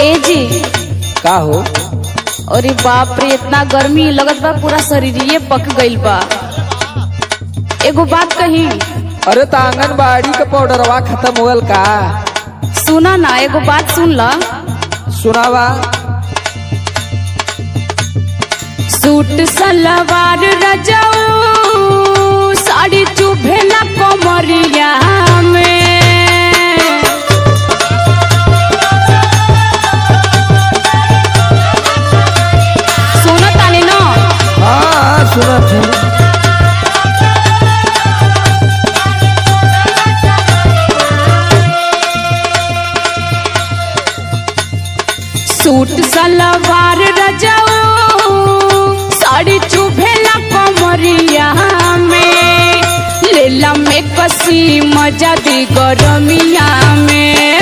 ए जी का हो? अरे बाप रे, इतना गर्मी लगत बा, पूरा शरीर पक गइल बा। एगो बात कही। अरे तो आंगनबाड़ी का पाउडरवा खत्म होल का? सुना ना, एगो बात सुन ला। सुनावा। सूट सलवार रजाऊ साड़ी चुभेला कमरिया में। सुनो तानी ना? हाँ सुना थे। सूट सलवार रजाऊ साड़ी चुभेला कमरिया में। लेला में कसी मजा दी गरमिया में।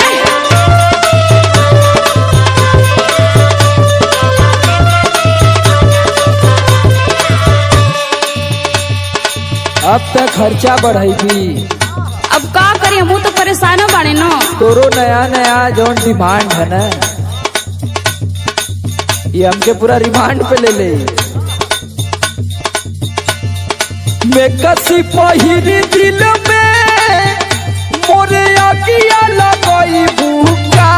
अब तक खर्चा बढ़ेगी। अब का करी, हम तो परेशान बाड़े न। तोरो नया नया जौन डिमांड है ना, ये हमके पूरा रिमांड पे ले ले। मैं कसी पहिरी दिल में मोरे आगिया लगई भूखा।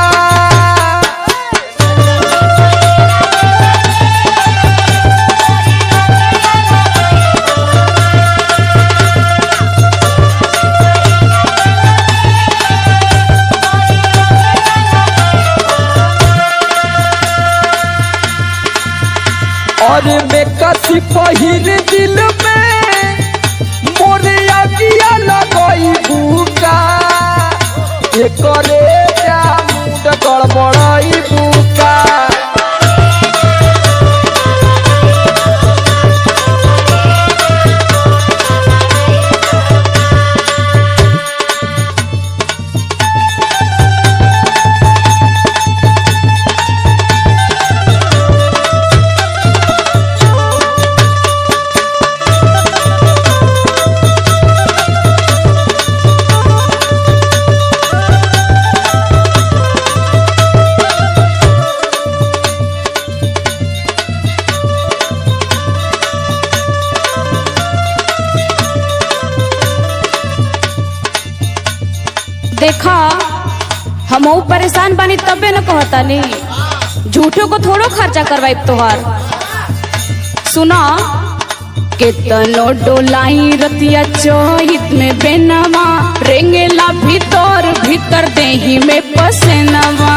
और मैं कसी पहिर दिल में मोरे आगिया लगई भूखा। ये करे जा मुंड गड़बड़ई भूखा। देखा, हम परेशान बानी तबे न कहता नहीं। झूठो को थोड़ो खर्चा करवाई तोहार। सुना, केतनो डोलाई रतिया चोहित में बेनवा। रेंगेला भीतर भीतर देही में पसेनवा।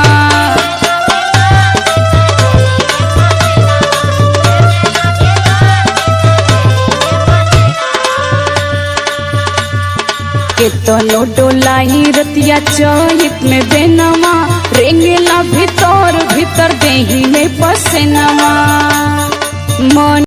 केतनो डोलाई रतिया चोहित में बेनवा। रेंगेला भीतर भीतर देही में पसेनवा। मन